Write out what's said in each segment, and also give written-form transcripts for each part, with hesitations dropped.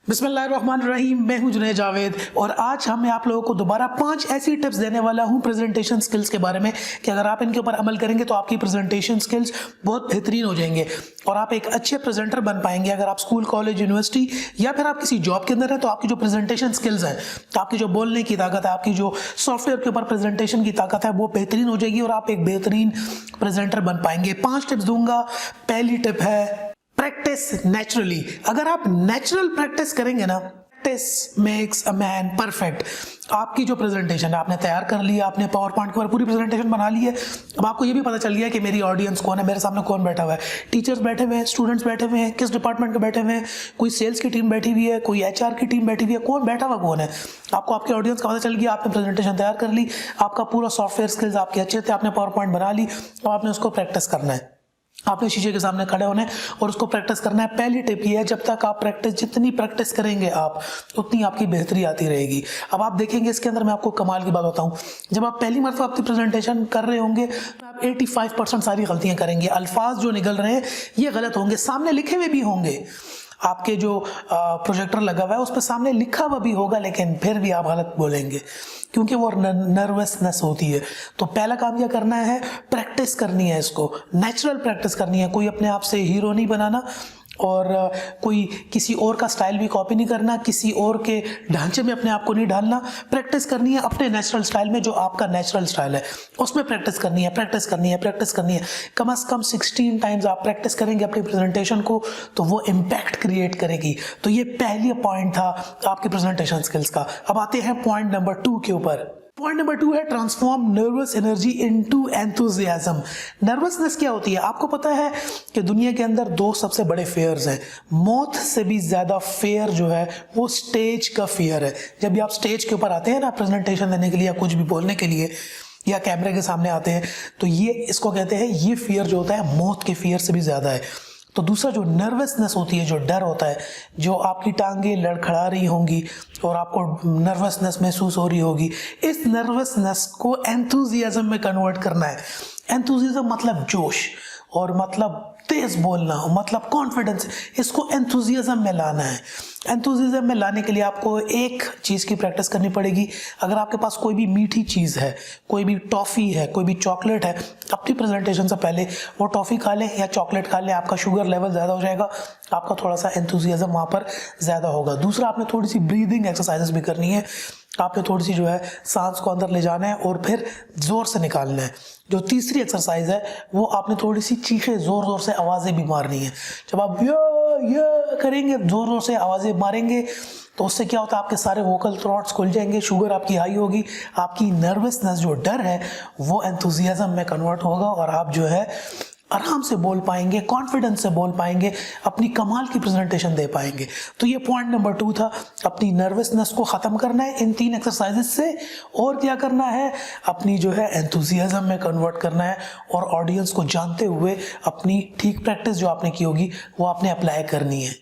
बिस्मिल्लाहिर्रहमानिर्रहीम। मैं हूं जुनैद जावेद और आज मैं आप लोगों को दोबारा 5 ऐसी टिप्स देने वाला हूं प्रेजेंटेशन स्किल्स के बारे में कि अगर आप इनके ऊपर अमल करेंगे तो आपकी प्रेजेंटेशन स्किल्स बहुत बेहतरीन हो जाएंगे और आप एक अच्छे प्रेजेंटर बन पाएंगे। अगर आप स्कूल, कॉलेज, यूनिवर्सिटी या फिर आप किसी जॉब के अंदर हैं तो आपकी जो प्रेजेंटेशन स्किल्स हैं, तो आपकी जो बोलने की ताकत है, आपकी जो सॉफ्टवेयर के ऊपर प्रेजेंटेशन की ताकत है, वो बेहतरीन हो जाएगी और आप एक बेहतरीन प्रेजेंटर बन पाएंगे। 5 टिप्स दूंगा। पहली टिप है प्रैक्टिस नेचुरली। अगर आप नेचुरल प्रैक्टिस करेंगे ना, practice makes a man perfect. आपकी जो प्रेजेंटेशन है आपने तैयार कर लिया, आपने पावर पॉइंट के ऊपर पूरी प्रेजेंटेशन बना ली है। अब आपको ये भी पता चल गया कि मेरी ऑडियंस कौन है, मेरे सामने कौन बैठा हुआ है। टीचर्स बैठे हुए हैं, स्टूडेंट्स बैठे हुए हैं, किस डिपार्टमेंट के बैठे हुए हैं, कोई सेल्स की टीम बैठी हुई है, कोई एचआर की टीम बैठी हुई है, कौन बैठा हुआ कौन है। आपको आपके ऑडियंस का पता चल गया, आपने प्रेजेंटेशन तैयार कर ली, आपका पूरा सॉफ्टवेयर स्किल्स आपके अच्छे थे, आपने पावर पॉइंट बना ली, अब आपने उसको प्रैक्टिस करना है। आपने शीशे के सामने खड़े होने और उसको प्रैक्टिस करना है। पहली टिप ये है, जब तक आप जितनी प्रैक्टिस करेंगे आप, उतनी आपकी बेहतरी आती रहेगी। अब आप देखेंगे इसके अंदर मैं आपको कमाल की बात बताऊं, जब आप पहली मरतबा आपकी प्रेजेंटेशन कर रहे होंगे तो आप 85% सारी गलतियां करेंगे। अल्फाज जो निकल रहे हैं ये गलत होंगे, सामने लिखे हुए भी होंगे, आपके जो प्रोजेक्टर लगा हुआ है उस पर सामने लिखा हुआ भी होगा, लेकिन फिर भी आप गलत बोलेंगे क्योंकि वो नर्वसनेस होती है। तो पहला काम क्या करना है, प्रैक्टिस करनी है, इसको नेचुरल प्रैक्टिस करनी है। कोई अपने आप से हीरो नहीं बनाना और कोई किसी और का स्टाइल भी कॉपी नहीं करना, किसी और के ढांचे में अपने आप को नहीं डालना। प्रैक्टिस करनी है अपने नेचुरल स्टाइल में, जो आपका नेचुरल स्टाइल है उसमें प्रैक्टिस करनी है, प्रैक्टिस करनी है, प्रैक्टिस करनी है। कम से कम 16 टाइम्स आप प्रैक्टिस करेंगे अपनी प्रेजेंटेशन को तो वो इम्पैक्ट क्रिएट करेगी। तो ये पहली पॉइंट था आपके प्रेजेंटेशन स्किल्स का। अब आते हैं पॉइंट नंबर 2 के ऊपर। पॉइंट नंबर 2 है transform nervous energy into enthusiasm. Nervousness क्या होती है? आपको पता है कि दुनिया के अंदर 2 सबसे बड़े फेयर्स हैं। मौत से भी ज्यादा फेयर जो है वो स्टेज का फियर है। जब भी आप स्टेज के ऊपर आते हैं ना प्रेजेंटेशन देने के लिए या कुछ भी बोलने के लिए या कैमरे के सामने आते हैं, तो ये इसको कहते हैं, ये फियर जो होता है मौत के फियर से भी ज्यादा है। तो दूसरा जो नर्वसनेस होती है, जो डर होता है, जो आपकी टांगे लड़खड़ा रही होंगी और आपको नर्वसनेस महसूस हो रही होगी, इस नर्वसनेस को एंथुजियाज्म में कन्वर्ट करना है। एंथुजियाज्म मतलब जोश और मतलब तेज बोलना, मतलब कॉन्फिडेंस, इसको एंथुजियाज्म में लाना है। एंथुजियाज्म में लाने के लिए आपको एक चीज़ की प्रैक्टिस करनी पड़ेगी। अगर आपके पास कोई भी मीठी चीज़ है, कोई भी टॉफ़ी है, कोई भी चॉकलेट है, अपनी प्रेजेंटेशन से पहले वो टॉफ़ी खा लें या चॉकलेट खा लें, आपका शुगर लेवल ज़्यादा हो जाएगा, आपका थोड़ा सा एंथुजियाज्म वहाँ पर ज़्यादा होगा। दूसरा, आपने थोड़ी सी ब्रीदिंग एक्सरसाइजेस भी करनी है। आपने थोड़ी सी जो है सांस को अंदर ले जाना है और फिर ज़ोर से निकालना है। जो तीसरी एक्सरसाइज है वो आपने थोड़ी सी चीखें, ज़ोर ज़ोर से आवाज़ें भी मारनी है। जब आप ये करेंगे, ज़ोर ज़ोर से आवाज़ें मारेंगे, तो उससे क्या होता है, आपके सारे वोकल थ्रॉट्स खुल जाएंगे, शुगर आपकी हाई होगी, आपकी नर्वसनेस जो डर है वो एंथुजियाज्म में कन्वर्ट होगा और आप जो है आराम से बोल पाएंगे, कॉन्फिडेंस से बोल पाएंगे, अपनी कमाल की प्रेजेंटेशन दे पाएंगे। तो ये पॉइंट नंबर 2 था, अपनी नर्वसनेस को ख़त्म करना है इन 3 एक्सरसाइजेस से। और क्या करना है, अपनी जो है एंथुजियाज्म में कन्वर्ट करना है और ऑडियंस को जानते हुए अपनी ठीक प्रैक्टिस जो आपने की होगी वो आपने अप्लाई करनी है।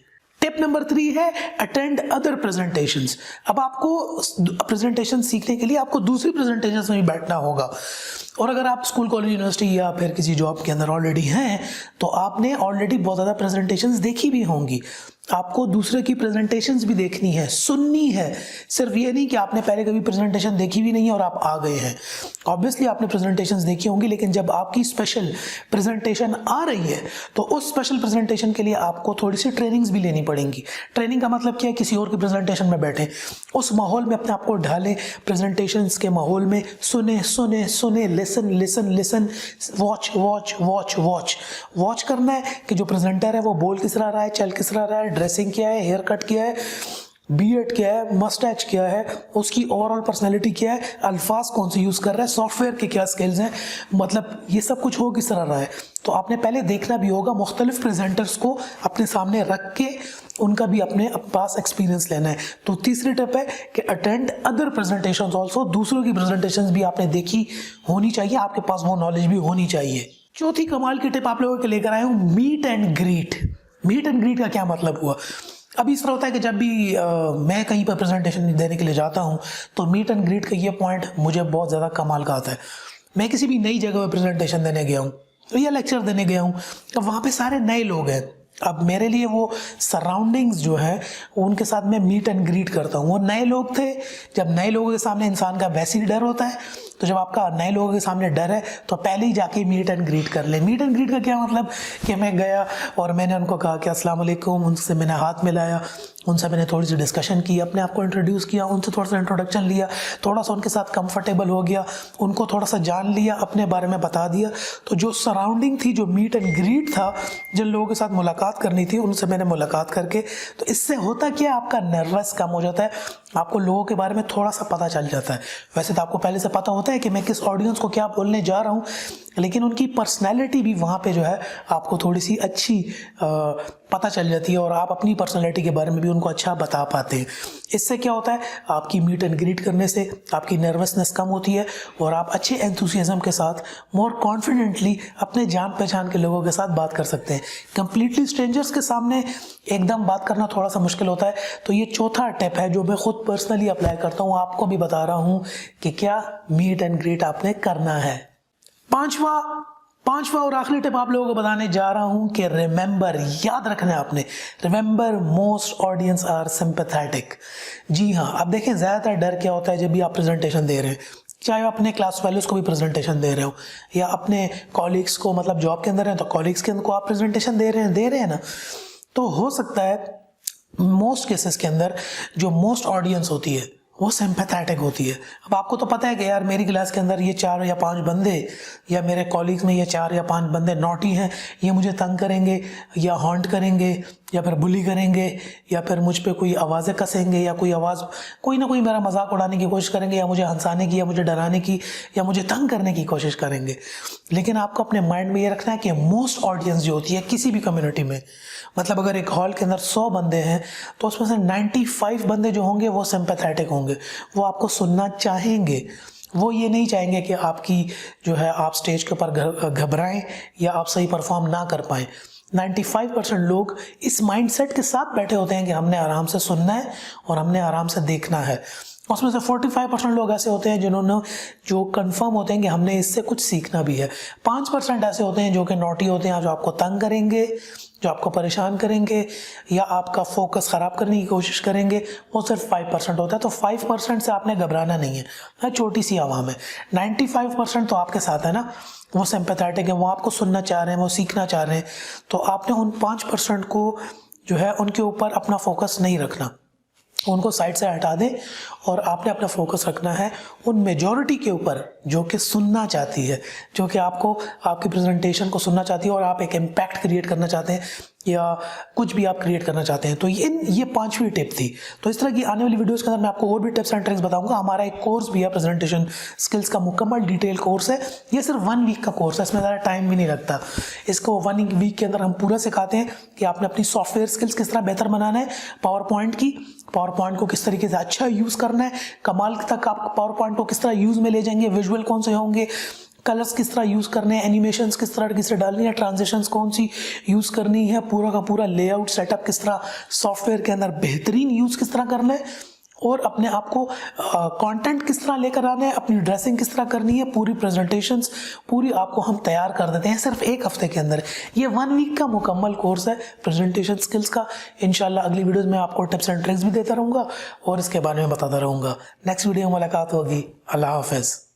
टिप नंबर 3 है अटेंड अदर प्रेजेंटेशंस। अब आपको प्रेजेंटेशन सीखने के लिए आपको दूसरी प्रेजेंटेशंस में भी बैठना होगा। और अगर आप स्कूल, कॉलेज, यूनिवर्सिटी या फिर किसी जॉब के अंदर ऑलरेडी हैं तो आपने ऑलरेडी बहुत ज़्यादा प्रेजेंटेशंस देखी भी होंगी। आपको दूसरे की प्रेजेंटेशंस भी देखनी है, सुननी है। सिर्फ ये नहीं कि आपने पहले कभी प्रेजेंटेशन देखी भी नहीं है और आप आ गए हैं। ऑब्वियसली आपने प्रेजेंटेशंस देखी होंगी, लेकिन जब आपकी स्पेशल प्रेजेंटेशन आ रही है तो उस स्पेशल प्रेजेंटेशन के लिए आपको थोड़ी सी ट्रेनिंग्स भी लेनी पड़ेंगी। ट्रेनिंग का मतलब क्या है, किसी और की प्रेजेंटेशन में बैठे, उस माहौल में अपने आप को ढालें, प्रेजेंटेशंस के माहौल में सुने सुने सुने, listen listen listen, watch watch watch watch watch करना है कि जो प्रेजेंटर है वो बोल किस रहा है, चल किस रहा है, ड्रेसिंग क्या है, हेयर कट क्या है, बीएड क्या है, मस्टैच क्या है, उसकी ओवरऑल पर्सनैलिटी क्या है, अल्फाज कौन से यूज़ कर रहा है, सॉफ्टवेयर के क्या स्किल्स हैं, मतलब ये सब कुछ हो किस तरह रहा है। तो आपने पहले देखना भी होगा, मुख्तलिफ प्रेजेंटर्स को अपने सामने रख के उनका भी अपने पास एक्सपीरियंस लेना है। तो तीसरी टिप है कि अटेंड अदर प्रेजेंटेशंस ऑल्सो। दूसरों की प्रेजेंटेशंस भी आपने देखी होनी चाहिए, आपके पास वो नॉलेज भी होनी चाहिए। चौथी कमाल की टिप आप लोगों के लेकर आया हूँ, meet and greet. Meet and greet का क्या मतलब हुआ? अभी इस तरह होता है कि जब भी मैं कहीं पर प्रेजेंटेशन देने के लिए जाता हूँ तो मीट एंड ग्रीट का ये पॉइंट मुझे बहुत ज़्यादा कमाल का आता है। मैं किसी भी नई जगह पर प्रेजेंटेशन देने गया हूँ या लेक्चर देने गया हूँ, तो वहाँ पे सारे नए लोग हैं, अब मेरे लिए वो सराउंडिंग्स जो है उनके साथ मैं मीट एंड ग्रीट करता हूँ। वो नए लोग थे, जब नए लोगों के सामने इंसान का वैसे ही डर होता है, तो जब आपका नए लोगों के सामने डर है तो पहले ही जाके मीट एंड ग्रीट कर ले। मीट एंड ग्रीट का क्या मतलब कि मैं गया और मैंने उनको कहा कि अस्सलाम वालेकुम, उनसे मैंने हाथ मिलाया, उनसे मैंने थोड़ी सी डिस्कशन की, अपने आप को इंट्रोड्यूस किया, उनसे थोड़ा सा इंट्रोडक्शन लिया, थोड़ा सा उनके साथ कंफर्टेबल हो गया, उनको थोड़ा सा जान लिया, अपने बारे में बता दिया। तो जो सराउंडिंग थी, जो मीट एंड ग्रीट था, जिन लोगों के साथ मुलाकात करनी थी उनसे मैंने मुलाकात करके, तो इससे होता क्या, आपका नर्वस कम हो जाता है, आपको लोगों के बारे में थोड़ा सा पता चल जाता है। वैसे तो आपको पहले से पता होता है कि मैं किस ऑडियंस को क्या बोलने जा रहा हूँ, लेकिन उनकी पर्सनैलिटी भी वहाँ पे जो है आपको थोड़ी सी अच्छी पता चल जाती है और आप अपनी पर्सनैलिटी के बारे में भी उनको अच्छा बता पाते हैं। इससे क्या होता है, आपकी मीट एंड ग्रीट करने से आपकी नर्वसनेस कम होती है और आप अच्छे एंथुसियाज्म के साथ मोर कॉन्फिडेंटली अपने जान पहचान के लोगों के साथ बात कर सकते हैं। कंप्लीटली स्ट्रेंजर्स के सामने एकदम बात करना थोड़ा सा मुश्किल होता है। तो ये चौथा टिप है जो मैं खुद पर्सनली अप्लाई करता हूँ, आपको भी बता रहा हूँ कि क्या मीट एंड ग्रीट आपने करना है। पांचवा और आखिरी टिप आप लोगों को बताने जा रहा हूं कि रिमेंबर, याद रखना है आपने, remember most audience are sympathetic. जी हाँ, अब देखें ज़्यादातर डर क्या होता है जब भी आप प्रेजेंटेशन दे रहे हैं, चाहे आप अपने क्लास फेलोज को भी प्रेजेंटेशन दे रहे हो या अपने कॉलीग्स को, मतलब जॉब के अंदर हैं तो कॉलीग्स के अंदर को आप प्रेजेंटेशन दे रहे हैं ना, तो हो सकता है मोस्ट केसेस के अंदर जो मोस्ट ऑडियंस होती है वो सिंपैथेटिक होती है। अब आपको तो पता है कि यार मेरी क्लास के अंदर ये 4 या 5 बंदे या मेरे कॉलीग्स में ये 4 या 5 बंदे नॉटी हैं, ये मुझे तंग करेंगे या हॉन्ट करेंगे या फिर बुली करेंगे या फिर मुझ पे कोई आवाज़ें कसेंगे या कोई ना कोई मेरा मजाक उड़ाने की कोशिश करेंगे या मुझे हंसाने की या मुझे डराने की या मुझे तंग करने की कोशिश करेंगे। लेकिन आपको अपने माइंड में ये रखना है कि मोस्ट ऑडियंस जो होती है किसी भी कम्युनिटी में, मतलब अगर एक हॉल के अंदर 100 बंदे हैं तो उसमें से 95 बंदे जो होंगे वो सिंपैथेटिक होंगे, वो आपको सुनना चाहेंगे। वो ये नहीं चाहेंगे कि आपकी जो है आप स्टेज के ऊपर घबराएं या आप सही परफॉर्म ना कर पाएं। 95% लोग इस माइंडसेट के साथ बैठे होते हैं कि हमने आराम से सुनना है और हमने आराम से देखना है। उसमें से 45% लोग ऐसे होते हैं जिन्होंने जो कंफर्म होते हैं कि हमने इससे कुछ सीखना भी है। 5% ऐसे होते हैं जो कि नॉटी होते हैं, जो आपको तंग करेंगे, जो आपको परेशान करेंगे या आपका फोकस ख़राब करने की कोशिश करेंगे। वो सिर्फ 5% होता है। तो 5% से आपने घबराना नहीं है, छोटी सी आवाम है। 95% तो आपके साथ है ना, वो सिंपैथेटिक है, वो आपको सुनना चाह रहे हैं, वो सीखना चाह रहे हैं। तो आपने उन 5% को जो है उनके ऊपर अपना फोकस नहीं रखना, उनको साइड से हटा दें और आपने अपना फोकस रखना है उन मेजॉरिटी के ऊपर जो कि सुनना चाहती है, जो कि आपको आपकी प्रेजेंटेशन को सुनना चाहती है और आप एक इम्पैक्ट क्रिएट करना चाहते हैं या कुछ भी आप क्रिएट करना चाहते हैं। तो ये 5वीं टिप थी। तो इस तरह की आने वाली वीडियोस के अंदर मैं आपको और भी टिप्स एंड ट्रिक्स बताऊंगा। हमारा एक कोर्स भी है, प्रेजेंटेशन स्किल्स का मुकम्मल डिटेल कोर्स है। ये सिर्फ 1 वीक का कोर्स है, इसमें ज़्यादा टाइम भी नहीं लगता। इसको 1 वीक के अंदर हम पूरा सिखाते हैं कि आपने अपनी सॉफ्टवेयर स्किल्स किस तरह बेहतर बनाना है, पावर पॉइंट को किस तरीके से अच्छा यूज़ करना है, कमाल तक आप पावर पॉइंट को किस तरह यूज़ में ले जाएंगे, विजुअल कौन से होंगे, कलर्स किस तरह यूज़ करने हैं, एनिमेशंस किस तरह से डालनी है, ट्रांजिशंस कौन सी यूज़ करनी है, पूरा का पूरा लेआउट सेटअप किस तरह सॉफ्टवेयर के अंदर बेहतरीन यूज़ किस तरह करना है और अपने आप को कंटेंट किस तरह लेकर आना है, अपनी ड्रेसिंग किस तरह करनी है, पूरी प्रेजेंटेशंस पूरी आपको हम तैयार कर देते हैं सिर्फ 1 हफ्ते के अंदर। ये 1 वीक का मुकम्मल कोर्स है प्रेजेंटेशन स्किल्स का। इंशाल्लाह अगली वीडियोस में आपको टिप्स एंड ट्रिक्स भी देता रहूँगा और इसके बारे में बताता रहूँगा। नेक्स्ट वीडियो में मुलाकात होगी। अल्लाह हाफिज़।